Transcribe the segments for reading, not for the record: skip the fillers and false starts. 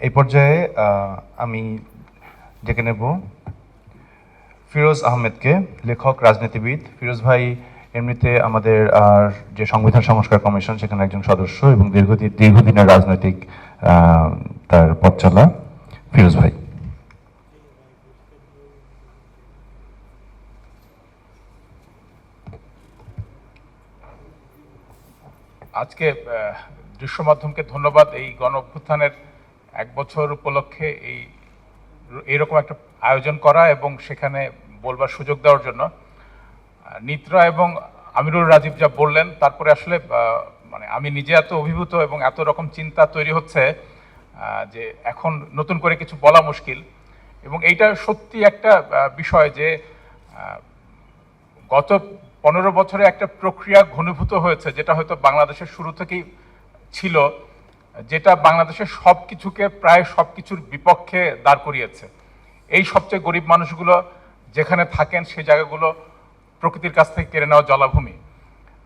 এই পর্যায়ে আমি ডেকে নেব ফিরোজ আহমেদকে, লেখক, রাজনীতিবিদ। ফিরোজ ভাই এমনিতে আমাদের যে সংবিধান সংস্কার কমিশন সেখানে একজন সদস্য এবং দীর্ঘদিনের রাজনৈতিক তার পথ চলা। ফিরোজ ভাই। আজকে দৃশ্য মাধ্যমকে ধন্যবাদ এই গণ অভ্যুত্থানের 1 বছর উপলক্ষে এইরকম একটা আয়োজন করা এবং সেখানে বলবার সুযোগ দেওয়ার জন্য। নিত্রা এবং আমিরুল রাজীব যা বললেন, তারপরে আসলে মানে আমি নিজে এত অভিভূত এবং এত রকম চিন্তা তৈরি হচ্ছে যে এখন নতুন করে কিছু বলা মুশকিল। এবং এইটা সত্যি একটা বিষয় যে গত 15 বছরে একটা প্রক্রিয়া ঘনীভূত হয়েছে, যেটা হয়তো বাংলাদেশের শুরু থেকেই ছিল, যেটা বাংলাদেশের সব কিছুকে প্রায় সব কিছুর বিপক্ষে দাঁড় করিয়েছে। এই সবচেয়ে গরিব মানুষগুলো যেখানে থাকেন সেই জায়গাগুলো প্রকৃতির কাছ থেকে কেড়ে নেওয়া জলাভূমি।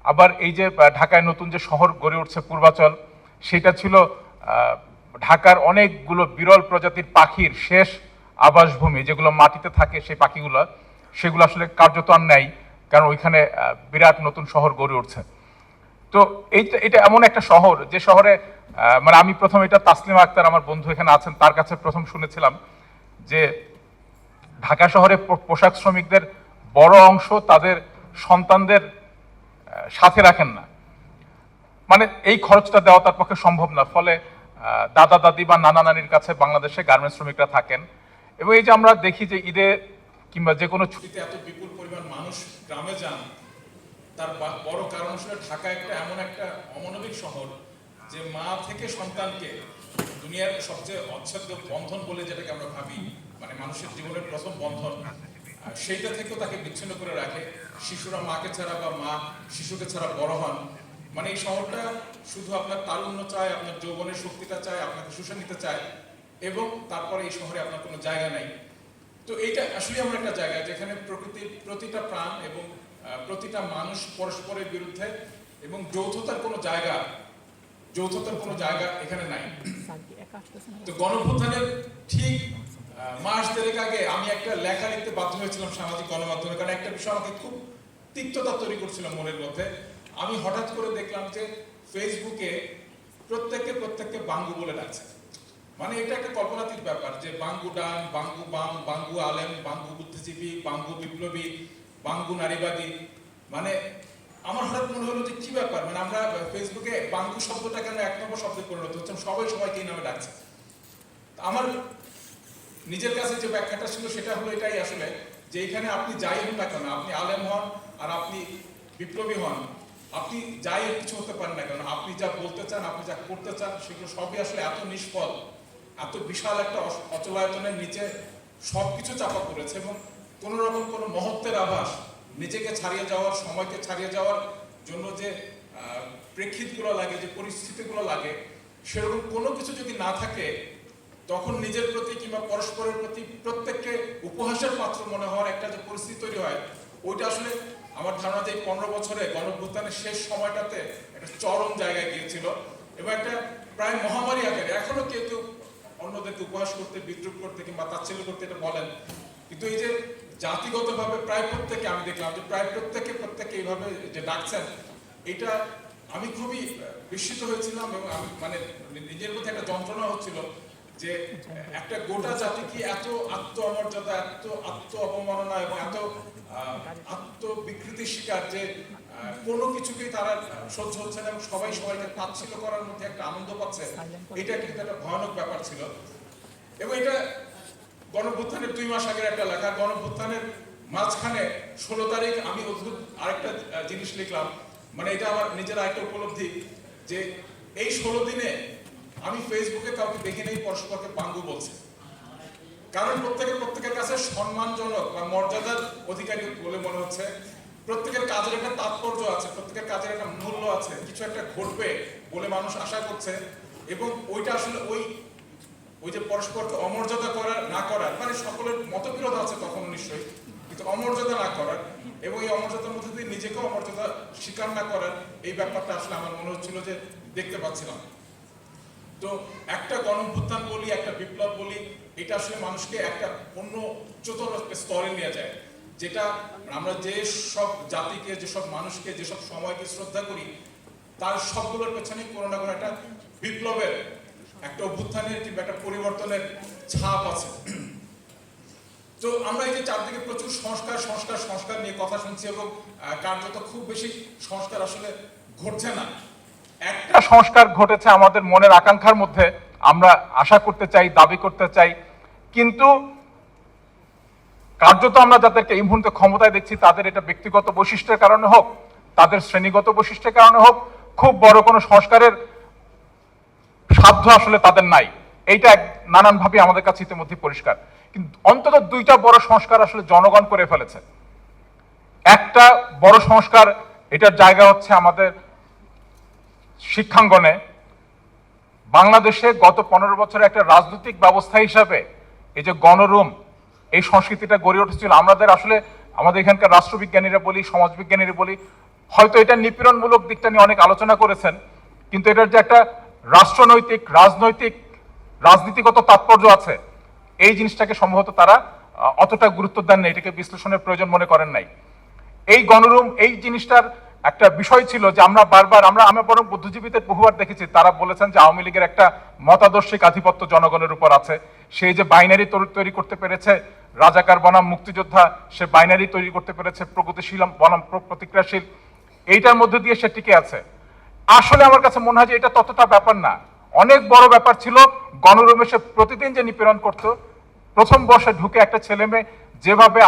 আবার এই যে ঢাকায় নতুন যে শহর গড়ে উঠছে পূর্বাচল, সেটা ছিল ঢাকার অনেকগুলো বিরল প্রজাতির পাখির শেষ আবাসভূমি, যেগুলো মাটিতে থাকে সেই পাখিগুলো, সেগুলো আসলে কার্যত আর নেই, কারণ ওইখানে বিরাট নতুন শহর গড়ে উঠছে। তো এটা এমন একটা শহর যে শহরে মানে আমি প্রথম এটা তাসলিমা আক্তার, আমার বন্ধু এখানে আছেন, তার কাছে প্রথম শুনেছিলাম যে ঢাকা শহরে পোশাক শ্রমিকদের বড় অংশ তাদের সন্তানদের সাথে রাখেন না, মানে এই খরচটা দেওয়া তার পক্ষে সম্ভব না। ফলে দাদা দাদি বা নানা নানির কাছে বাংলাদেশে গার্মেন্টস শ্রমিকরা থাকেন। এবং এই যে আমরা দেখি যে ঈদে কিংবা যে কোনো ছুটিতে এত বিপুল পরিমাণ মানুষ গ্রামে যান, তার বড় কারণ আসলে ঢাকা এমন একটা অমানবিক শহর যে মা থেকে সন্তানকে দুনিয়ার সবচেয়ে অচ্ছেদ্য বন্ধন বলে যেটাকে আমরা ভাবি, মানে মানুষের জীবনের প্রথম বন্ধন, সেইটা থেকেও তাকে বিচ্ছিন্ন করে রাখে। শিশুরা মাকে ছাড়া বা মা শিশুকে ছাড়া বড় হন। মানে এই শহরটা শুধু আপনার তারুণ্য চায়, আপনার যৌবনের শক্তিটা চায়, আপনাকে শুষে নিতে চায়, এবং তারপরে এই শহরে আপনার কোনো জায়গা নাই। তো এইটা আসলে এমন একটা জায়গা যেখানে প্রকৃতির প্রতিটা প্রাণ এবং প্রতিটা মানুষ পরস্পরের বিরুদ্ধে, এবং যৌথতার কোনো জায়গা এখানে নাই। তো গণঅভ্যুত্থানের ঠিক মাস দেড়েক আগে আমি একটা লেখা লিখতে বাধ্য হয়েছিলাম সামাজিক গণমাধ্যমে, কারণ একটা বিষয় আমাকে খুব তিক্ততা তৈরি করছিল মনের মধ্যে। আমি হঠাৎ করে দেখলাম যে ফেসবুকে প্রত্যেককে বাঙ্গু বলে ডাকছে। মানে এটা একটা কল্পনাতীত ব্যাপার যে বাঙ্গু ডান, বাঙ্গু বাম, বাঙ্গু আলেম, বাঙ্গু বুদ্ধিজীবী, বাঙ্গু বিপ্লবী, বাঙ্গু নারীবাদী। মানে আমার হঠাৎ মনে হলো যে কি ব্যাপার, মানে আমরা ফেসবুকে বাঙ্গু শব্দটা কেন 1 নম্বর শব্দে পরিণত হচ্ছে, সবাইকে এই নামে ডাকছে। আমার নিজের কাছে যে ব্যাখ্যাটা ছিল সেটা হলো এটাই আসলে, যে এখানে আপনি যাই হন না কেন, আপনি আলেম হন আর আপনি বিপ্লবী হন, আপনি যাই কিছু হতে পারেন না কেন, আপনি যা বলতে চান, আপনি যা করতে চান, সেগুলো সবই আসলে এত নিষ্ফল, এত বিশাল একটা অচলায়তনের নিচে সবকিছু চাপা পড়েছে, এবং কোন রকম কোনো মহত্বের আভাস, নিজেকে ছাড়িয়ে যাওয়ার, সময়কে ছাড়িয়ে যাওয়ার জন্য যে প্রেক্ষিতগুলো লাগে, যে পরিস্থিতিগুলো লাগে, সেরকম কোনো কিছু যদি না থাকে, তখন নিজের প্রতি কিংবা পরস্পরের প্রতি প্রত্যেককে উপহাসের পাত্র মনে হওয়ার একটা যে পরিস্থিতি তৈরি হয়, ওইটা আসলে আমার ধারণা যে 15 বছরে গণঅভ্যুত্থানের শেষ সময়টাতে একটা চরম জায়গায় গিয়েছিল, এবং একটা প্রায় মহামারী আকারে। এখনো কেউ অন্যদেরকে উপহাস করতে, বিদ্রুপ করতে কিংবা তাচ্ছিল্য করতে এটা বলেন, কিন্তু এই যে জাতিগতভাবে প্রায় প্রত্যেকে, আমি দেখলাম যে প্রায় প্রত্যেকে এইভাবে যে ডাকছেন, এটা আমি খুবই বিস্মিত হয়েছিলাম, এবং আমি মানে নিজের মধ্যে একটা যন্ত্রণা হচ্ছিল যে একটা গোটা জাতি কি এত আত্ম অমর্যাদা, এত আত্ম অপমাননা এবং এত আত্মবিকৃতির শিকার যে কোনো কিছুকেই তারা সহ্য হচ্ছে না, এবং সবাইকে তাচ্ছিল্য করার মধ্যে একটা আনন্দ পাচ্ছে। এটা কিন্তু একটা ভয়ানক ব্যাপার ছিল। এবং এটা গণঅভ্যুত্থানের 2 মাস আগের একটা লেখা। গণঅভ্যুত্থানের মাঝখানে 16 তারিখ আমি অদ্ভুত আরেকটা জিনিস লিখলাম, মানে এটা আমার নিজের আরেকটা উপলব্ধি, যে এই 16 দিনে আমি ফেসবুকে কাউকে দেখে নেই পরস্পরকে বাঙ্গু বলছে, কারণ প্রত্যেকের কাছে সম্মানজনক বা মর্যাদার অধিকারী বলে মনে হচ্ছে। প্রত্যেকের কাজের একটা তাৎপর্য আছে, প্রত্যেকের কাজের একটা মূল্য আছে, কিছু একটা ঘটবে বলে মানুষ আশা করছে, এবং ওইটা আসলে ওই যে পরস্পরকে অমর্যাদা না করার, মানে সকলের মতবিরোধ আছে তখন নিশ্চয়ই, কিন্তু অমর্যাদা না করার এবং এই অমর্যাদার মধ্যে দিয়ে নিজেকেও অমর্যাদা স্বীকার না করার এই ব্যাপারটা আসলে আমার মনে হচ্ছিল যে দেখতে পাচ্ছিলাম। তো একটা গণঅভ্যুত্থান বলি, একটা বিপ্লব বলি, এটা আসলে মানুষকে একটা অন্য উচ্চতর স্তরে নিয়ে যায়, যেটা আমরা যে সব জাতিকে, যেসব মানুষকে, যেসব সময়কে শ্রদ্ধা করি, তার সবগুলোর পেছনে কোনো না কোনো একটা বিপ্লবের, একটা অভ্যুত্থানের কিংবা একটা পরিবর্তনের ছাপ আছে। তো আমরা এই যে চারদিকে প্রচুর সংস্কার সংস্কার সংস্কার নিয়ে কথা শুনছি এবং কার্যত খুব বেশি সংস্কার আসলে ঘটছে না। একটা সংস্কার ঘটেছে আমাদের মনের আকাঙ্ক্ষার মধ্যে, আমরা আশা করতে চাই, দাবি করতে চাই, কিন্তু কার্যত আমরা যাদেরকে এই মুহূর্তে ক্ষমতায় দেখছি তাদের এটা ব্যক্তিগত বৈশিষ্ট্যের কারণে হোক, তাদের শ্রেণীগত বৈশিষ্ট্যের কারণে হোক, খুব বড় কোনো সংস্কারের সাধ্য আসলে তাদের নাই। এইটা নানানভাবে আমাদের কাছে ইতিমধ্যে পরিষ্কার। কিন্তু অন্তত দুইটা বড় সংস্কার আসলে জনগণ করে ফেলেছে। একটা বড় সংস্কার, এটার জায়গা হচ্ছে আমাদের শিক্ষাঙ্গনে। বাংলাদেশে গত 15 বছরে একটা রাজনৈতিক ব্যবস্থা হিসাবে এই যে গণরুম, এই সংস্কৃতিটা গড়ে উঠেছিল। আমাদের এখানকার রাষ্ট্রবিজ্ঞানীরা বলি, সমাজবিজ্ঞানীরা বলি, হয়তো এটা নিপীড়নমূলক দিকটা নিয়ে অনেক আলোচনা করেছেন, কিন্তু এটার যে একটা রাষ্ট্রনৈতিক, রাজনীতিগত তাৎপর্য আছে, এই জিনিসটাকে সম্ভবত তারা অতটা গুরুত্ব দেন না, এটাকে বিশ্লেষণের প্রয়োজন মনে করেন নাই। এই গণরুম, এই জিনিসটার একটা বিষয় ছিল যে আমরা বরং বুদ্ধিজীবীদের বহুবার দেখেছি, তারা বলেছেন যে আওয়ামী লীগের একটা মতাদর্শিক আধিপত্য জনগণের উপর আছে। সেই যে বাইনারি তৈরি করতে পেরেছে, রাজাকার বনাম মুক্তিযোদ্ধা, সে বাইনারি তৈরি করতে পেরেছে, প্রগতিশীল বনাম প্রতিক্রিয়াশীল, এইটার মধ্যে দিয়ে সে টিকে আছে। আসলে আমার কাছে মনে হয় যে এটা ততটা ব্যাপার না, অনেক বড় ব্যাপার ছিল গণরুমে সে প্রতিদিন যে নিপীড়ন করত। প্রথম বর্ষে ঢুকে একটা ছেলে মেয়ে যেভাবে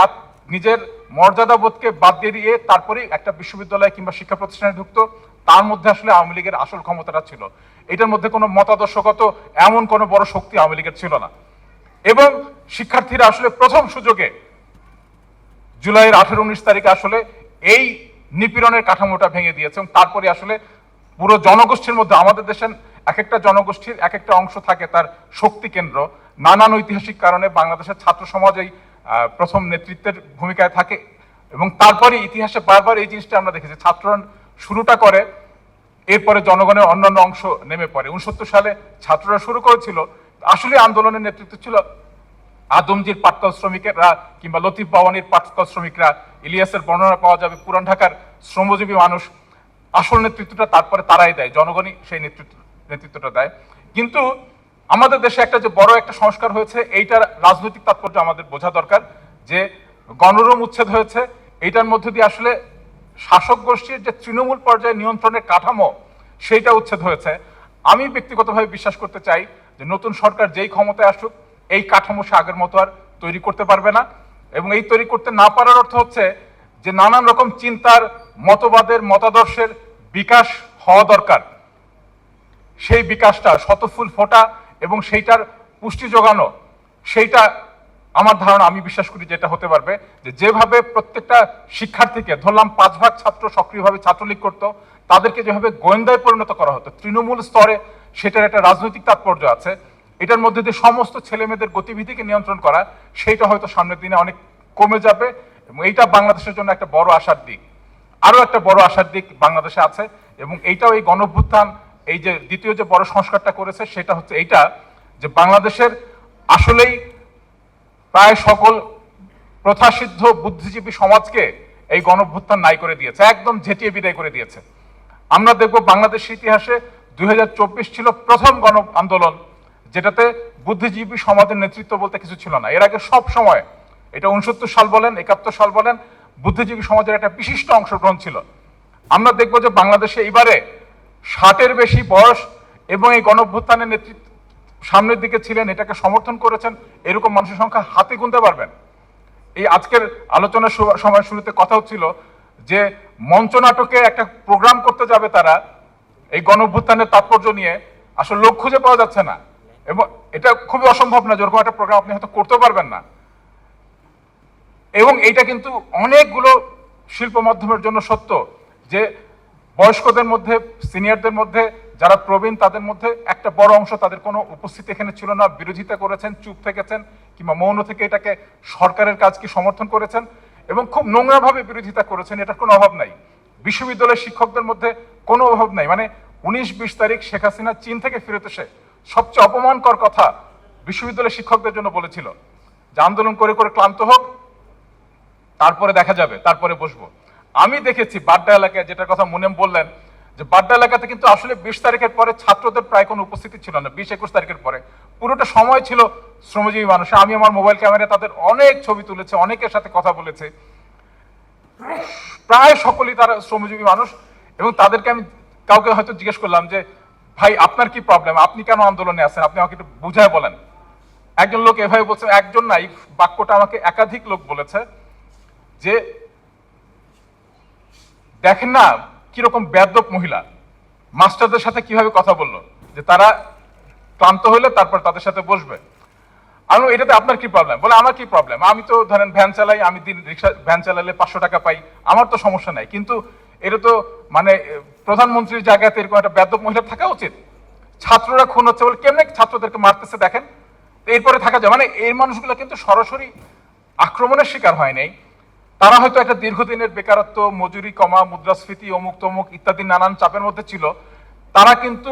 নিজের মর্যাদাবোধকে বাদ দিয়ে তারপরে একটা বিশ্ববিদ্যালয় কিংবা শিক্ষা প্রতিষ্ঠানে ঢুকতো, তার মধ্যে আসলে আওয়ামী লীগের আসল ক্ষমতাটা ছিল। এটার মধ্যে কোনো মতাদর্শগত এমন কোনো বড় শক্তি আওয়ামী লীগের ছিল না। এবং শিক্ষার্থীরা আসলে প্রথম সুযোগে জুলাইয়ের 18-19 তারিখে আসলে এই নিপীড়নের কাঠামোটা ভেঙে দিয়েছে। এবং তারপরে আসলে পুরো জনগোষ্ঠীর মধ্যে, আমাদের দেশের এক একটা জনগোষ্ঠীর এক একটা অংশ থাকে তার শক্তি কেন্দ্র। নানান ঐতিহাসিক কারণে বাংলাদেশের ছাত্র সমাজ এই প্রথম নেতৃত্বের ভূমিকায় থাকে, এবং তারপরে ইতিহাসে বারবার এই জিনিসটা আমরা দেখেছি, ছাত্ররা শুরুটা করে, এরপরে জনগণের অন্যান্য অংশ নেমে পড়ে। 69 সালে ছাত্ররা শুরু করেছিল, আসলে আন্দোলনের নেতৃত্ব ছিল আদমজির পাটকল শ্রমিকেরা কিংবা লতিফ বাওয়ানির পাটকল শ্রমিকরা, ইলিয়াসের বর্ণনা পাওয়া যাবে, পুরান ঢাকার শ্রমজীবী মানুষ। আসল নেতৃত্বটা তারপরে তারাই দেয়, জনগণই সেই নেতৃত্বটা দেয়। কিন্তু আমাদের দেশে একটা যে বড় একটা সংস্কার হয়েছে, এইটার রাজনৈতিক তাৎপর্য আমাদের বোঝা দরকার। যে গণরুম উচ্ছেদ হয়েছে, এইটার মধ্যে দিয়ে আসলে শাসক গোষ্ঠীর যে তৃণমূল পর্যায়ে নিয়ন্ত্রণের কাঠামো, সেইটা উচ্ছেদ হয়েছে। আমি ব্যক্তিগতভাবে বিশ্বাস করতে চাই যে নতুন সরকার যেই ক্ষমতায় আসুক, এই কাঠামো সে আগের মতো আর তৈরি করতে পারবে না। এবং এই তৈরি করতে না পারার অর্থ হচ্ছে যে নানান রকম চিন্তার, মতবাদের, মতাদর্শের বিকাশ হওয়া দরকার। সেই বিকাশটা শতফুল ফোটা এবং সেইটার পুষ্টি যোগানো, সেইটা আমার ধারণা, আমি বিশ্বাস করি যেটা হতে পারবে যে যেভাবে প্রত্যেকটা শিক্ষার্থীকে, ধরলাম 5 ভাগ ছাত্র সক্রিয়ভাবে ছাত্রলীগ করতো, তাদেরকে যেভাবে গোয়েন্দায় পরিণত করা হতো তৃণমূল স্তরে, সেটার একটা রাজনৈতিক তাৎপর্য আছে। এটার মধ্যে দিয়ে সমস্ত ছেলে মেয়েদের গতিবিধিকে নিয়ন্ত্রণ করা, সেইটা হয়তো সামনের দিনে অনেক কমে যাবে, এবং এইটা বাংলাদেশের জন্য একটা বড় আশার দিক। আরো একটা বড় আশার দিক বাংলাদেশে আছে, এবং এইটাও এই গণঅভ্যুত্থান, এই যে দ্বিতীয় যে বড় সংস্কারটা করেছে, সেটা হচ্ছে এইটা যে বাংলাদেশের আসলেই প্রায় সকল প্রথাসিদ্ধ বুদ্ধিজীবী সমাজকে এই গণঅভ্যুত্থান নাই করে দিয়েছে, একদম ঝেঁটিয়ে বিদায় করে দিয়েছে। আমরা দেখব বাংলাদেশের ইতিহাসে 2024 ছিল প্রথম গণ আন্দোলন যেটাতে বুদ্ধিজীবী সমাজের নেতৃত্ব বলতে কিছু ছিল না। এর আগে সব সময়, এটা 69 সাল বলেন, 71 সাল বলেন, বুদ্ধিজীবী সমাজের একটা বিশিষ্ট অংশগ্রহণ ছিল। আমরা দেখব যে বাংলাদেশে এবারে 60-এর বেশি বয়স এবং এই গণঅভ্যুত্থানের নেতৃত্ব সামনের দিকে ছিলেন, এটাকে সমর্থন করেছেন, এরকম মানুষের সংখ্যা হাতে গুনতে পারবেন। এই আজকের আলোচনার সময় শুরুতে কথা হচ্ছিল যে মঞ্চনাটকে একটা প্রোগ্রাম করতে যাবে তারা এই গণঅভ্যুত্থানের তাৎপর্য নিয়ে, আসলে লোক খুঁজে পাওয়া যাচ্ছে না, এবং এটা খুবই অসম্ভব না, যেরকম একটা প্রোগ্রাম আপনি হয়তো করতে পারবেন না। এবং এইটা কিন্তু অনেকগুলো শিল্প মাধ্যমের জন্য সত্য, যে বয়স্কদের মধ্যে, সিনিয়রদের মধ্যে, যারা প্রবীণ, তাদের মধ্যে একটা বড় অংশ, তাদের কোনো উপস্থিতি এখানে ছিল না, বিরোধিতা করেছেন, চুপ থেকেছেন, কিংবা মৌন থেকে এটাকে সরকারের কাজকে সমর্থন করেছেন, এবং খুব নোংরাভাবে বিরোধিতা করেছেন। এটার কোনো অভাব নাই। বিশ্ববিদ্যালয়ের শিক্ষকদের মধ্যে কোনো অভাব নাই। মানে 19-20 তারিখ শেখ হাসিনা চীন থেকে ফিরত এসে সবচেয়ে অপমানকর কথা বিশ্ববিদ্যালয়ের শিক্ষকদের জন্য বলেছিল যে আন্দোলন করে করে ক্লান্ত হোক, তারপরে দেখা যাবে, তারপরে বসবো। আমি দেখেছি বাড্ডা এলাকায়, যেটার কথা মুনেম বললেন, যে বাড্ডা এলাকাতে কিন্তু আসলে 20 তারিখের পরে ছাত্রদের প্রায় কোনো উপস্থিতি ছিল না। 20-21 তারিখের পরে পুরোটা সময় ছিল শ্রমজীবী মানুষ। আমি আমার মোবাইল ক্যামেরায় তাদের অনেক ছবি তুলেছে, অনেকের সাথে কথা বলেছে, প্রায় সকলেই তারা শ্রমজীবী মানুষ। এবং তাদেরকে আমি কাউকে হয়তো জিজ্ঞেস করলাম যে ভাই আপনার কি প্রবলেম, আপনি কেন আন্দোলনে আছেন, আপনি আমাকে একটু বুঝায় বলেন। একজন লোক এভাবে বলছে, একজন না, এই বাক্যটা আমাকে একাধিক লোক বলেছে যে দেখেন না কিরকম বেয়াদব মহিলা, মাস্টারদের সাথে কিভাবে কথা বললো, যে তারা ক্লান্ত হলে তারপর তাদের সাথে বসবে। আমি এটাতে আপনার কি প্রবলেম, বলে আমার কি প্রবলেম, আমি তো ধরেন ভ্যান চালাই, আমি দিন রিক্সা ভ্যান চালালে 500 টাকা পাই, আমার তো সমস্যা নাই, কিন্তু এটা তো মানে প্রধানমন্ত্রীর জায়গাতে এরকম একটা বেয়াদব মহিলা থাকা উচিত। ছাত্ররা খুন হচ্ছে বলে কেমনে ছাত্রদেরকে মারতেছে দেখেন, এরপরে থাকা যায়। মানে এই মানুষগুলো কিন্তু সরাসরি আক্রমণের শিকার হয় নাই, তারা হয়তো একটা দীর্ঘদিনের বেকারত্ব, মজুরি কমা, মুদ্রাস্ফীতি, অমুক তমুক ইত্যাদি নানান চাপের মধ্যে ছিল। তারা কিন্তু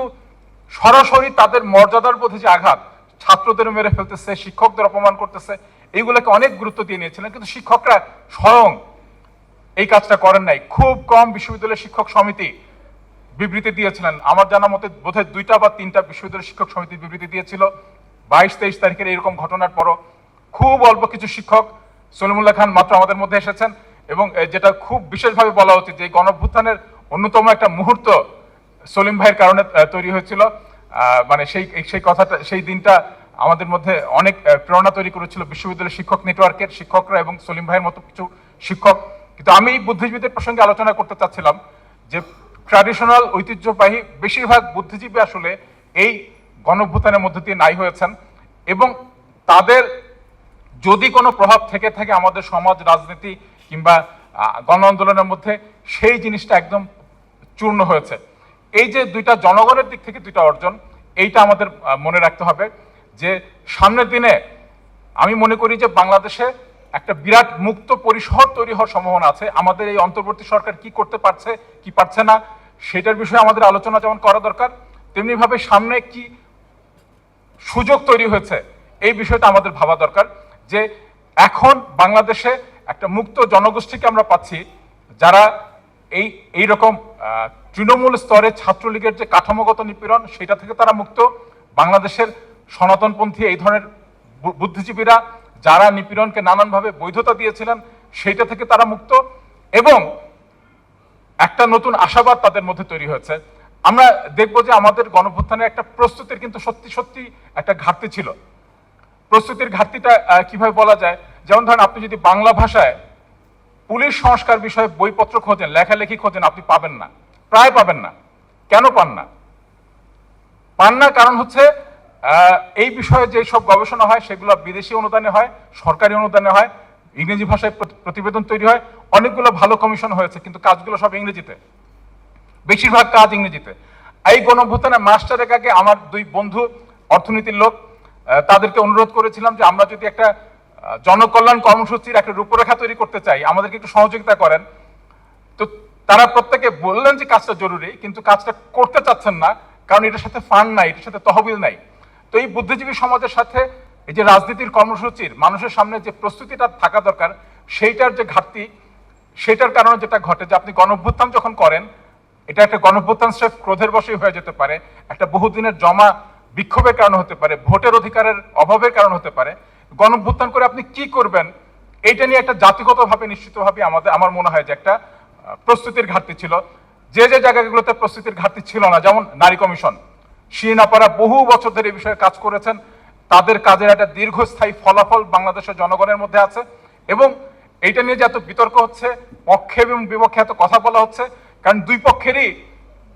সরাসরি তাদের মর্যাদার বোধে যে আঘাত, ছাত্রদের মেরে ফেলতেছে, শিক্ষকদের অপমান করতেছে, এইগুলোকে অনেক গুরুত্ব দিয়ে নিয়েছিলেন। কিন্তু শিক্ষকরা স্বয়ং এই কাজটা করেন নাই। খুব কম বিশ্ববিদ্যালয়ের শিক্ষক সমিতি বিবৃতি দিয়েছিলেন, আমার জানা মতে বোধহয় 2টা বা 3টা বিশ্ববিদ্যালয়ের শিক্ষক সমিতি বিবৃতি দিয়েছিল 22-23 তারিখের এরকম ঘটনার পরও। খুব অল্প কিছু শিক্ষক, সলিমুল্লাহ খান মাত্র আমাদের মধ্যে এসেছেন। এবং যেটা খুব বিশেষভাবে বলা উচিত, যে গণঅভ্যুত্থানের অন্যতম একটা মুহূর্ত সলিম ভাইয়ের কারণে তৈরি হয়েছিল। মানে সেই কথাটা, সেই দিনটা আমাদের মধ্যে অনেক প্রেরণা তৈরি করেছিল বিশ্ববিদ্যালয়ের শিক্ষক নেটওয়ার্কের শিক্ষকরা এবং সলিম ভাইয়ের মতো কিছু শিক্ষক। কিন্তু আমি এই বুদ্ধিজীবীদের প্রসঙ্গে আলোচনা করতে চাচ্ছিলাম যে ট্র্যাডিশনাল ঐতিহ্যবাহী বেশিরভাগ বুদ্ধিজীবী আসলে এই গণঅভ্যুত্থানের মধ্যে দিয়ে নাই হয়েছেন, এবং তাদের যদি কোনো প্রভাব থেকে থাকে আমাদের সমাজ, রাজনীতি কিংবা গণ আন্দোলনের মধ্যে, সেই জিনিসটা একদম চূর্ণ হয়েছে। এই যে দুইটা জনগণের দিক থেকে দুইটা অর্জন, এইটা আমাদের মনে রাখতে হবে যে সামনের দিনে আমি মনে করি যে বাংলাদেশে একটা বিরাট মুক্ত পরিসর তৈরি হওয়ার সম্ভাবনা আছে। আমাদের এই অন্তর্বর্তী সরকার কি করতে পারছে, কি পারছে না, সেটার বিষয়ে আমাদের আলোচনা যেমন করা দরকার, তেমনি ভাবে সামনে কি সুযোগ তৈরি হয়েছে এই বিষয়টা আমাদের ভাবা দরকার। যে এখন বাংলাদেশে একটা মুক্ত জনগোষ্ঠীকে আমরা পাচ্ছি, যারা এই রকম তৃণমূল স্তরে ছাত্রলীগের যে কাঠামোগত নিপীড়ন, সেটা থেকে তারা মুক্ত। বাংলাদেশের সনাতনপন্থী এই ধরনের বুদ্ধিজীবীরা যারা নিপীড়নকে নানানভাবে বৈধতা দিয়েছিলেন, সেইটা থেকে তারা মুক্ত, এবং একটা নতুন আশাবাদ তাদের মধ্যে তৈরি হয়েছে। আমরা দেখবো যে আমাদের গণঅভ্যুত্থানের একটা প্রস্তুতির কিন্তু সত্যি সত্যি একটা ঘাটতি ছিল। প্রস্তুতির ঘাটতিটা কিভাবে বলা যায়, যেমন ধরেন আপনি যদি বাংলা ভাষায় পুলিশ সংস্কার বিষয়ে বইপত্র খোঁজেন, লেখালেখি খোঁজেন, আপনি পাবেন না, প্রায় পাবেন না। কেন পান না? কারণ হচ্ছে এই বিষয়ে যে সব গবেষণা হয় সেগুলো বিদেশি অনুদানে হয়, সরকারি অনুদানে হয়, ইংরেজি ভাষায় প্রতিবেদন তৈরি হয়, অনেকগুলো ভালো কমিশন হয়েছে, কিন্তু কাজগুলো সব ইংরেজিতে, বেশিরভাগ কাজ ইংরেজিতে। এই গণঅভ্যুত্থানের মাস্টারের আগে আমার 2 বন্ধু অর্থনীতির লোক, তাদেরকে অনুরোধ করেছিলাম যে আমরা যদি একটা জনকল্যাণ কর্মসূচির একটা রূপরেখা তৈরি করতে চাই, আমাদেরকে একটু সহযোগিতা করেন। তো তারা প্রত্যেকে বললেন যে কাজটা জরুরি, কিন্তু কাজটা করতে চাচ্ছেন না, কারণ এটার সাথে ফান্ড নাই, এটার সাথে তহবিল নাই। তো এই বুদ্ধিজীবী সমাজের সাথে এই যে রাজনীতির কর্মসূচির মানুষের সামনে যে প্রস্তুতিটা থাকা দরকার, সেইটার যে ঘাটতি, সেটার কারণে যেটা ঘটে যে আপনি গণঅভ্যুত্থান যখন করেন, এটা একটা গণঅভ্যুত্থান স্রেফ ক্রোধের বশেই হয়ে যেতে পারে, একটা বহুদিনের জমা বিক্ষোভের কারণ হতে পারে, ভোটের অধিকারের অভাবের কারণ হতে পারে। গণঅভ্যুত্থান করে আপনি কি করবেন, এইটা নিয়ে একটা জাতিগতভাবে নিশ্চিতভাবে আমার মনে হয় যে একটা প্রস্তুতির ঘাটতি ছিল। যে জায়গাগুলোতে প্রস্তুতির ঘাটতি ছিল না, যেমন নারী কমিশন, শিরিন আপারা বহু বছর ধরে এই বিষয়ে কাজ করেছেন, তাদের কাজের একটা দীর্ঘস্থায়ী ফলাফল বাংলাদেশের জনগণের মধ্যে আছে। এবং এইটা নিয়ে যে এত বিতর্ক হচ্ছে, পক্ষে এবং বিপক্ষে এত কথা বলা হচ্ছে, কারণ 2 পক্ষেরই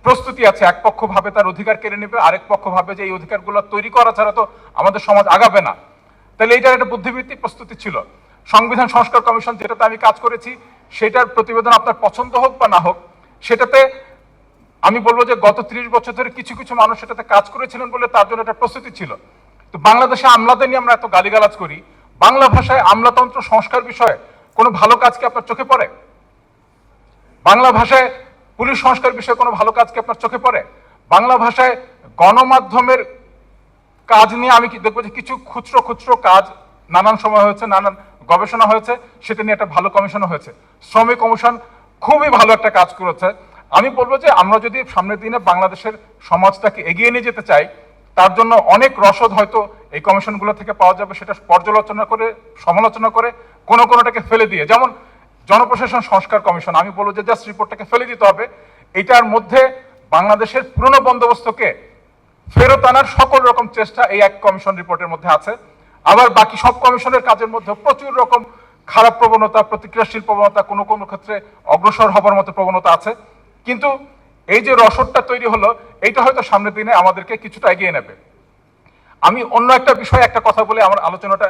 প্রস্তুতি আছে। এক পক্ষ ভাবে তার অধিকার কেড়ে নেবে, আরেক পক্ষ ভাবে যে এই অধিকারগুলো তৈরি করা ছাড়া তো আমাদের সমাজ আগাবে না। তাহলে এইটার একটা বুদ্ধিবৃত্তিক প্রস্তুতি ছিল। সংবিধান সংস্কার কমিশন, যেটাতে আমি কাজ করেছি, সেটার প্রতিবেদন আপনার পছন্দ হোক বা না হোক, সেটাতে আমি বলবো যে গত 30 বছর ধরে কিছু কিছু মানুষ সেটাতে কাজ করেছিলেন বলে তার জন্য একটা প্রস্তুতি ছিল। তো বাংলাদেশে আমলাদের নিয়ে আমরা এত গালিগালাজ করি, বাংলা ভাষায় আমলাতন্ত্র সংস্কার বিষয়ে কোনো ভালো কাজ কি আপনার চোখে পড়ে? বাংলা ভাষায় পুলিশ সংস্কার বিষয়ে কোনো ভালো কাজ কি আপনার চোখে পড়ে? বাংলা ভাষায় গণমাধ্যমের কাজ নিয়ে আমি কি দেখবো যে কিছু খুচরো খুচরো কাজ নানান সময় হয়েছে, নানান গবেষণা হয়েছে, সেটা নিয়ে একটা ভালো কমিশনও হয়েছে। শ্রমিক কমিশন খুবই ভালো একটা কাজ করেছে। আমি বলবো যে আমরা যদি সামনের দিনে বাংলাদেশের সমাজটাকে এগিয়ে নিয়ে যেতে চাই, তার জন্য অনেক রসদ হয়তো এই কমিশনগুলো থেকে পাওয়া যাবে, সেটা পর্যালোচনা করে সমালোচনা করে কোনোটাকে ফেলে দিয়ে, যেমন জনপ্রশাসন সংস্কার কমিশন, আমি বলবো যে জাস্ট রিপোর্টটাকে ফেলে দিতে হবে। এটার মধ্যে বাংলাদেশের পুরনো বন্দোবস্তকে ফেরত আনার সকল রকম চেষ্টা এই এক কমিশন রিপোর্টের মধ্যে আছে। আবার বাকি সব কমিশনের কাজের মধ্যে প্রচুর রকম খারাপ প্রবণতা, প্রতিক্রিয়াশীল প্রবণতা, কোনো কোনো ক্ষেত্রে অগ্রসর হবার মতো প্রবণতা আছে। কিন্তু এই যে রসদটা তৈরি হলো, এইটা হয়তো সামনের দিনে আমাদেরকে কিছুটা এগিয়ে নেবে। আমি অন্য একটা বিষয়ে একটা কথা বলে আমার আলোচনাটা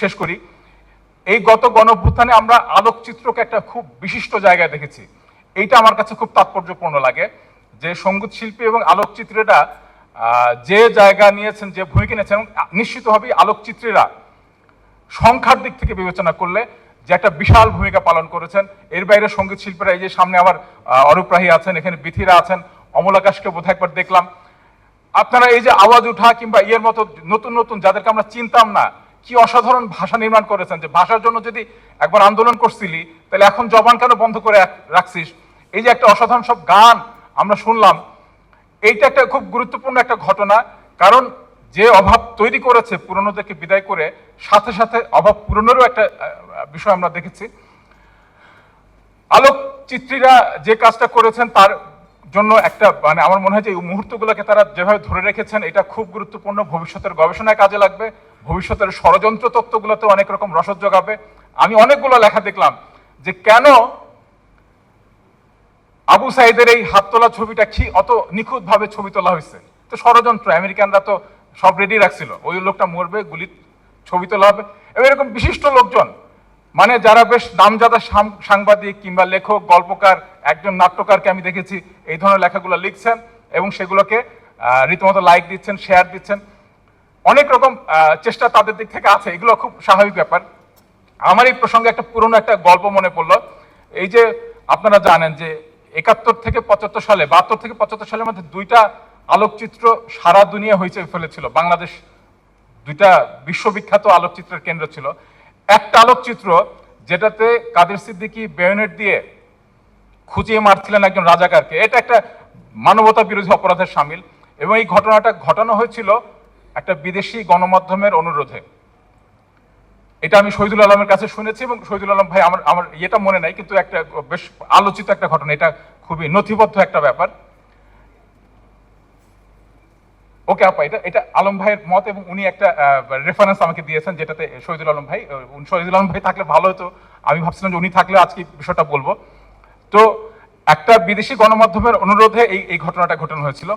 শেষ করি। এই গত গণঅভ্যুত্থানে আমরা আলোকচিত্রকে একটা খুব বিশিষ্ট জায়গায় দেখেছি। এইটা আমার কাছে খুব তাৎপর্যপূর্ণ লাগে যে সঙ্গীত শিল্পী এবং আলোকচিত্রীরা যে জায়গা নিয়েছেন, যে ভূমিকা নিয়েছেন, নিশ্চিতভাবেই আলোকচিত্রীরা সংখ্যার দিক থেকে বিবেচনা করলে যে একটা বিশাল ভূমিকা পালন করেছেন। এর বাইরে সঙ্গীত শিল্পীরা, এই যে সামনে আমার অরূপ রাহি আছেন, এখানে বিথিরা আছেন, অমল আকাশকে বোধহয় একবার দেখলাম। আপনারা এই যে আওয়াজ উঠা কিংবা ইয়ের মতো নতুন নতুন যাদেরকে আমরা চিনতাম না, কি অসাধারণ ভাষা নির্মাণ করেছেন, যে ভাষার জন্য যদি একবার আন্দোলন করছিলি তাহলে এখন জবান কেন বন্ধ করে রাখছিস, এই যে একটা অসাধারণ সব গান আমরা শুনলাম, এইটা একটা খুব গুরুত্বপূর্ণ একটা ঘটনা। কারণ যে অভাব তৈরি করেছে পুরনোদেরকে বিদায় করে, সাথে সাথে অভাব পূরণেরও একটা বিষয় আমরা দেখেছি। আলোকচিত্রীরা যে কাজটা করেছেন তার জন্য একটা মানে আমার মনে হয় যে এই মুহূর্তগুলোকে তারা যেভাবে ধরে রেখেছেন, এটা খুব গুরুত্বপূর্ণ, ভবিষ্যতের গবেষণায় কাজে লাগবে, ভবিষ্যতের ষড়যন্ত্র তত্ত্বগুলোতে অনেক রকম রসদ যোগাবে। আমি অনেকগুলো লেখা দেখলাম যে কেন আবু সাইদের এই হাত তোলা ছবিটা কি অত নিখুঁত ভাবে ছবি তোলা হয়েছে। তো ষড়যন্ত্র, আমেরিকানরা তো সব রেডি রাখছিল, ওই লোকটা মরবে, গুলি ছবি তোলা হবে। এবং এরকম বিশিষ্ট লোকজন, মানে যারা বেশ নামজাদা সাংবাদিক কিংবা লেখক, গল্পকার, একজন নাট্যকারকে আমি দেখেছি এই ধরনের লেখাগুলো লিখছেন এবং সেগুলোকে রীতিমতো লাইক দিচ্ছেন, শেয়ার দিচ্ছেন। অনেক রকম চেষ্টা তাদের দিক থেকে আছে, এগুলো খুব স্বাভাবিক ব্যাপার। আমার এই প্রসঙ্গে একটা পুরনো একটা গল্প মনে পড়লো। এই যে আপনারা জানেন যে 71 থেকে 75 সালে, 72 থেকে 75 সালের মধ্যে দুইটা আলোকচিত্র সারা দুনিয়া হইচই ফেলেছিল। বাংলাদেশ দুইটা বিশ্ববিখ্যাত আলোকচিত্রের কেন্দ্র ছিল। একটা আলোকচিত্র যেটাতে কাদের সিদ্দিকী বেয়নেট দিয়ে খুঁচিয়ে মারছিলেন একজন রাজাকারকে, এটা একটা মানবতা বিরোধী অপরাধের শামিল, এবং এই ঘটনাটা ঘটানো হয়েছিল একটা বিদেশি গণমাধ্যমের অনুরোধে। এটা আমি শহীদুল আলমের কাছে শুনেছি, এবং শহীদুল আলম ভাই আমার ইয়েটা মনে নাই, কিন্তু একটা বেশ আলোচিত একটা ঘটনা, এটা খুবই নথিবদ্ধ একটা ব্যাপার। ওকে আপা, এটা আলম ভাইয়ের মত, এবং উনি একটা রেফারেন্স আমাকে দিয়েছেন যেটাতে শহীদুল আলম ভাই থাকলে ভালো হতো। আমি ভাবছিলাম যে উনি থাকলে আজকে বিষয়টা বলবো। তো একটা বিদেশি গণমাধ্যমের অনুরোধে এই ঘটনাটা ঘটানো হয়েছিল।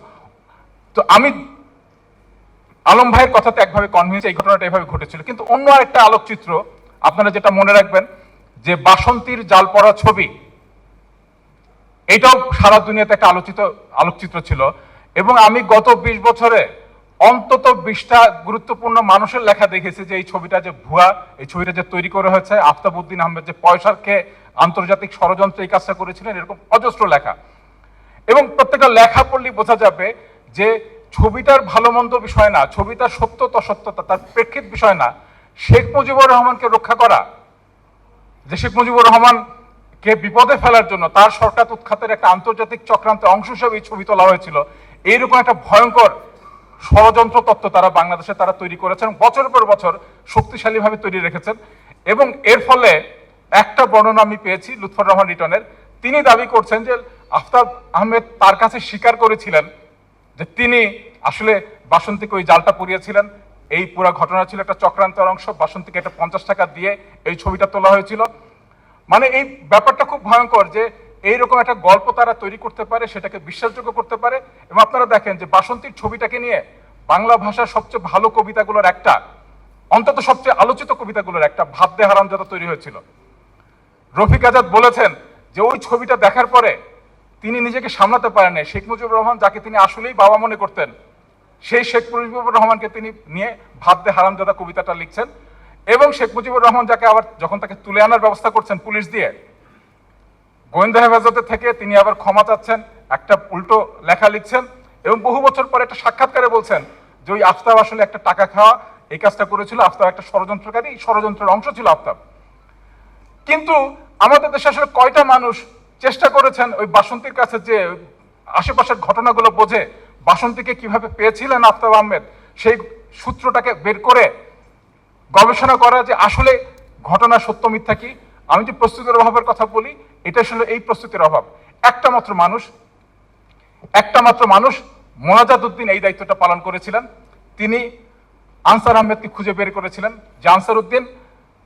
তো আমি আলম ভাইয়ের কথাতে একভাবে কনভিন্স, এই ঘটনাটা এভাবে ঘটেছিল। কিন্তু অন্য আরেকটা আলোকচিত্র আপনারা যেটা মনে রাখবেন, যে বাসন্তীর জাল পড়া ছবি, এটাও সারা দুনিয়াতে একটা আলোকচিত্র ছিল। এবং আমি গত 20 বছরে অন্তত 20টা গুরুত্বপূর্ণ মানুষের লেখা দেখেছি যে এই ছবিটা যে ভুয়া, এই ছবিটা যে তৈরি করা হয়েছে, আফতাবউদ্দিন আহমেদ যে পয়সার খেয়ে আন্তর্জাতিক ষড়যন্ত্রে এই কাজটা করেছিলেন, এরকম অজস্র লেখা। এবং প্রত্যেকটা লেখা পড়লেই বোঝা যাবে যে ছবিটার ভালো মন্দ বিষয় না, ছবিটার সত্যতা অসত্যতা, তার প্রেক্ষিত বিষয় না, শেখ মুজিবুর রহমানকে রক্ষা করা, যে শেখ মুজিবুর রহমানকে বিপদে ফেলার জন্য তার সরকার উৎখাতের একটা আন্তর্জাতিক চক্রান্তের অংশ হিসেবে এই ছবি তোলা হয়েছিল। এইরকম একটা ভয়ঙ্কর ষড়যন্ত্র তত্ত্ব তারা বাংলাদেশে তৈরি করেছেন, বছরের পর বছর শক্তিশালীভাবে তৈরি রেখেছেন। এবং এর ফলে একটা বর্ণনা আমি পেয়েছি লুৎফর রহমান রিটনের, তিনি দাবি করছেন যে আফতাব আহমেদ তার কাছে স্বীকার করেছিলেন যে তিনি আসলে বাসন্তীকে ওই জালটা পুড়িয়েছিলেন। এই পুরো ঘটনা ছিল একটা চক্রান্তের অংশ, বাসন্তীকে একটা 50 টাকা দিয়ে এই ছবিটা তোলা হয়েছিল। মানে এই ব্যাপারটা খুব ভয়ঙ্কর যে এইরকম একটা গল্প তারা তৈরি করতে পারে, সেটাকে বিশ্বাসযোগ্য করতে পারে। এবং আপনারা দেখেন যে বাসন্তীর ছবিটাকে নিয়ে বাংলা ভাষার সবচেয়ে ভালো কবিতাগুলোর একটা, অন্তত সবচেয়ে আলোচিত কবিতাগুলোর একটা, ভাত দে হারামজাদা তৈরি হয়েছিল। রফিক আজাদ বলেছেন যে ওই ছবিটা দেখার পরে তিনি নিজেকে সামলাতে পারেন নাই। শেখ মুজিবুর রহমান, যাকে তিনি আসলেই বাবা মনে করতেন, সেই শেখ মুজিবুর রহমানকে তিনি নিয়ে ভাত দে হারামজাদা কবিতাটা লিখছেন। এবং শেখ মুজিবুর রহমান যাকে আবার যখন তাকে তুলে আনার ব্যবস্থা করছেন পুলিশ দিয়ে, গোয়েন্দা হেফাজতে থেকে তিনি আবার ক্ষমা চাচ্ছেন, একটা উল্টো লেখা লিখছেন, এবং বহু বছর পরে একটা সাক্ষাৎকারে বলছেন যে ওই আফতাব আসলে একটা টাকা খাওয়া এই কাজটা করেছিল, আফতাব একটা ষড়যন্ত্রকারী, এই ষড়যন্ত্রের অংশ ছিল আফতাব। কিন্তু আমাদের দেশে আসলে কয়টা মানুষ চেষ্টা করেছেন ওই বাসন্তীর কাছে যে আশেপাশের ঘটনাগুলো বোঝে বাসন্তীকে কিভাবে পেয়েছিলেন আফতাব আহমেদ, সেই সূত্রটাকে বের করে গবেষণা করা যে আসলে ঘটনা সত্য মিথ্যা কি। আমি যে প্রস্তুতির অভাবের কথা বলি, এটা আসলে এই প্রস্তুতির অভাব। একটা মাত্র মানুষ মোনাজাত উদ্দিন এই দায়িত্বটা পালন করেছিলেন। তিনি আনসার আহমেদকে খুঁজে বের করেছিলেন, যে আনসার উদ্দিন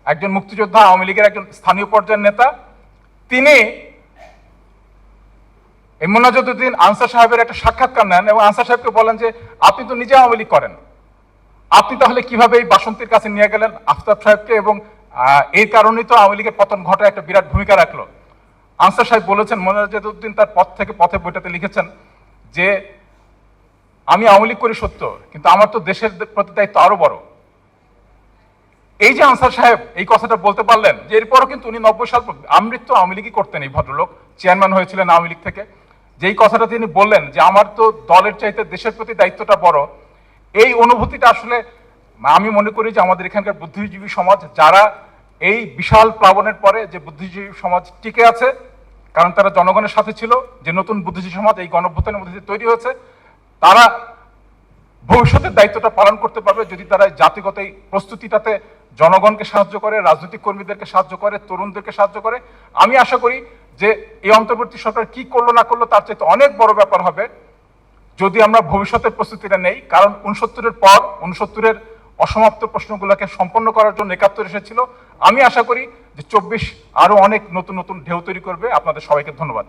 একজন মুক্তিযোদ্ধা, আওয়ামী লীগের একজন স্থানীয় পর্যায়ের নেতা। তিনি এই মোনাজাত উদ্দিন আনসার সাহেবের একটা সাক্ষাৎকার নেন এবং আনসার সাহেবকে বলেন যে আপনি তো নিজে আওয়ামী লীগ করেন, আপনি তাহলে কিভাবে এই বাসন্তীর কাছে নিয়ে গেলেন আফতাব সাহেবকে, এবং এই কারণেই তো আওয়ামী লীগের পতন ঘটায় একটা বিরাট ভূমিকা রাখলো। আনসার সাহেব বলেছেন, মোনাজাত উদ্দিন তার পথে বইটাতে লিখেছেন যে আমি আওয়ামী লীগ করি সত্য, কিন্তু আমার তো দেশের প্রতি দায়িত্ব আরো বড়। এই যে আনসার সাহেব এই কথাটা বলতে পারলেন, যে এরপরও কিন্তু উনি 90 সাল আমৃত্যু আওয়ামী লীগই করতেন, এই ভদ্রলোক চেয়ারম্যান হয়েছিলেন আওয়ামী লীগ থেকে। যেই কথাটা তিনি বললেন যে আমার তো দলের চাইতে দেশের প্রতি দায়িত্বটা বড়, এই অনুভূতিটা আসলে আমি মনে করি যে আমাদের এখানকার বুদ্ধিজীবী সমাজ, যারা এই বিশাল প্লাবনের পরে যে বুদ্ধিজীবী সমাজ টিকে আছে, কারণ তারা জনগণের সাথে ছিল, যে নতুন বুদ্ধিজীবী সমাজ এই গণঅভ্যুত্থানের মধ্যে দিয়ে তৈরি হয়েছে, তারা ভবিষ্যতের দায়িত্বটা পালন করতে পারবে যদি তারা জাতিগত এই প্রস্তুতিটাতে জনগণকে সাহায্য করে, রাজনৈতিক কর্মীদেরকে সাহায্য করে, তরুণদেরকে সাহায্য করে। আমি আশা করি যে এই অন্তর্বর্তী সরকার কি করলো না করলো তার চাইতে অনেক বড় ব্যাপার হবে যদি আমরা ভবিষ্যতের প্রস্তুতিটা নেই। কারণ 69-এর পর 69-এর অসমাপ্ত প্রশ্নগুলোকে সম্পন্ন করার জন্য 71 এসেছিল। আমি আশা করি যে 24 আরো অনেক নতুন নতুন ঢেউ তৈরি করবে। আপনাদের সবাইকে ধন্যবাদ।